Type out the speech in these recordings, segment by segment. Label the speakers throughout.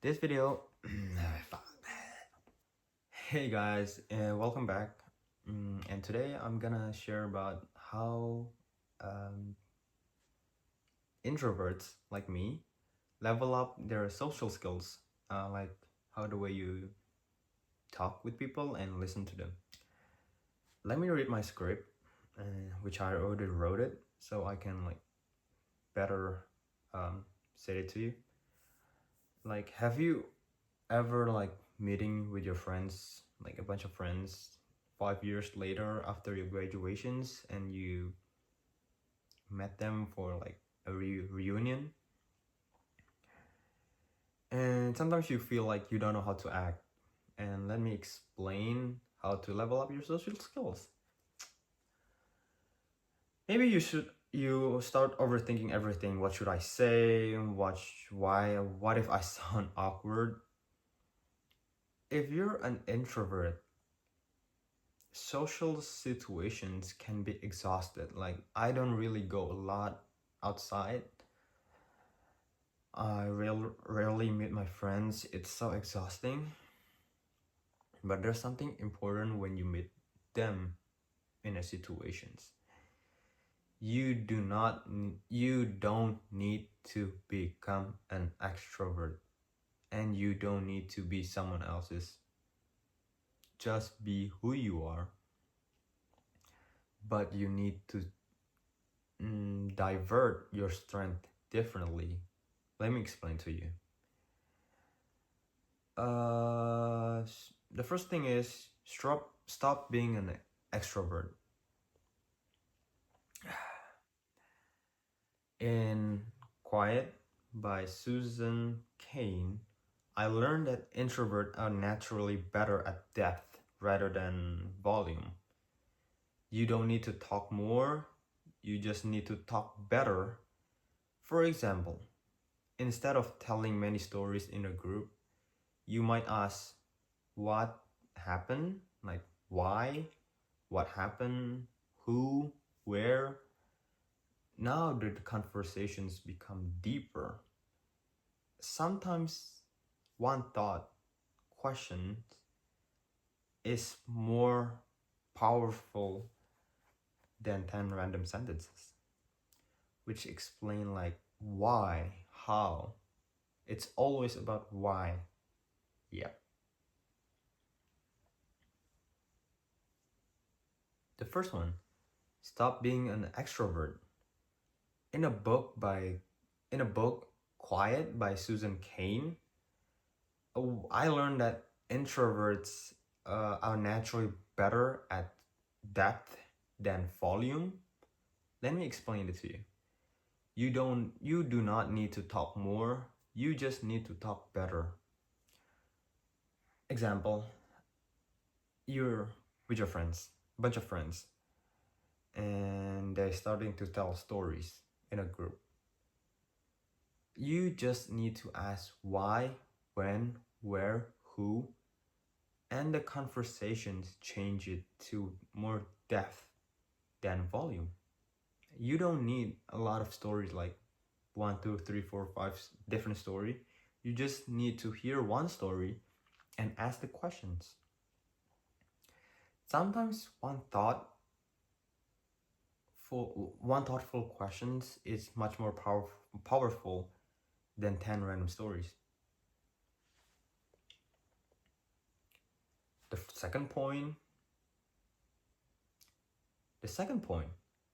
Speaker 1: this video. Hey guys, welcome back. And today I'm gonna share about how um, introverts like me level up their social skills, like how the way you talk with people and listen to them. Let me read my script, which I already wrote it, so I can better say it to you. Like, have you ever meeting with your friends, like a bunch of friends, 5 years later after your graduations, and you met them for a reunion, and sometimes you feel like you don't know how to act. And let me explain how to level up your social skills. Maybe you start overthinking everything. What should I say? What if I sound awkward? If you're an introvert, social situations can be exhausted. Like, I don't really go a lot outside. I rarely meet my friends. It's so exhausting. But there's something important when you meet them in a situations. You don't need to become an extrovert, and you don't need to be someone else's. Just be who you are. But you need to divert your strength differently. Let me explain to you. The first thing is stop being an extrovert. In Quiet by Susan Cain, I learned that introverts are naturally better at depth rather than volume. You don't need to talk more, you just need to talk better. For example, instead of telling many stories in a group, you might ask, what happened? Like, why? What happened? Who? Where? Now the conversations become deeper. Sometimes one thought question is more powerful than 10 random sentences, which explain why, how. It's always about why. Yeah. The first one, stop being an extrovert. In a book Quiet by Susan Cain, I learned that introverts are naturally better at depth than volume. Let me explain it to you. You do not need to talk more, you just need to talk better. Example, you're with your friends, a bunch of friends, and they're starting to tell stories in a group. You just need to ask why, when, where, who, and the conversations change it to more depth than volume. You don't need a lot of stories, like 1, 2, 3, 4, 5 different story. You just need to hear one story and ask the questions. Sometimes one thoughtful questions is much more powerful than 10 random stories. The second point,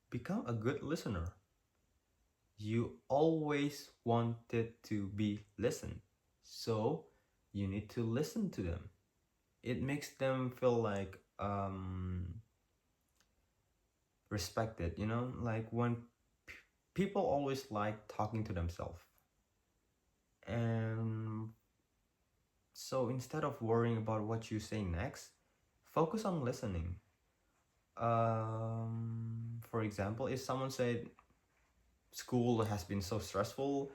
Speaker 1: become a good listener. You always wanted to be listened, so you need to listen to them. It makes them feel respected, like when people always like talking to themselves. And so instead of worrying about what you say next, focus on listening. For example, if someone said school has been so stressful,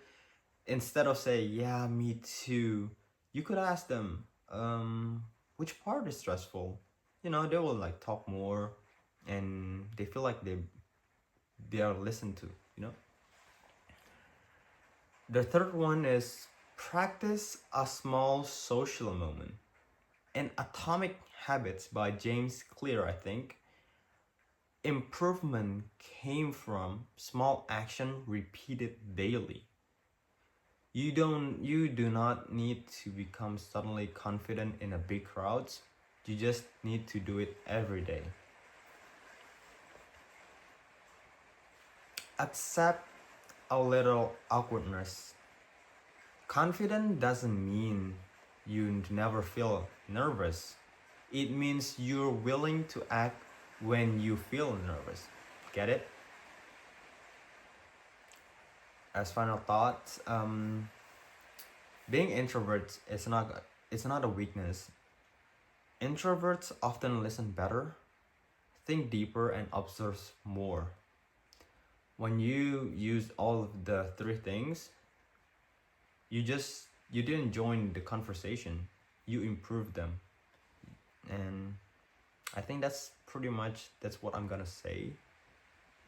Speaker 1: instead of say, yeah, me too, you could ask them, which part is stressful? They will talk more, and they feel like they are listened to. The third one is Practice a small social moment. In Atomic Habits by James Clear, I think, improvement came from small action repeated daily. You do not need to become suddenly confident in a big crowds. You just need to do it every day. Accept a little awkwardness. Confident doesn't mean you never feel nervous. It means you're willing to act when you feel nervous. Get it? As final thoughts, being introverts it's not a weakness. Introverts often listen better, think deeper, and observe more. When you use all of the three things, you didn't join the conversation. You improved them, and I think that's what I'm gonna say.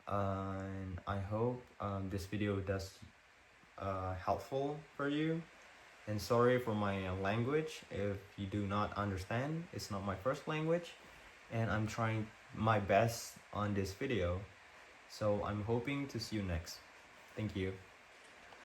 Speaker 1: And I hope this video does helpful for you. And sorry for my language if you do not understand. It's not my first language, and I'm trying my best on this video. So I'm hoping to see you next. Thank you.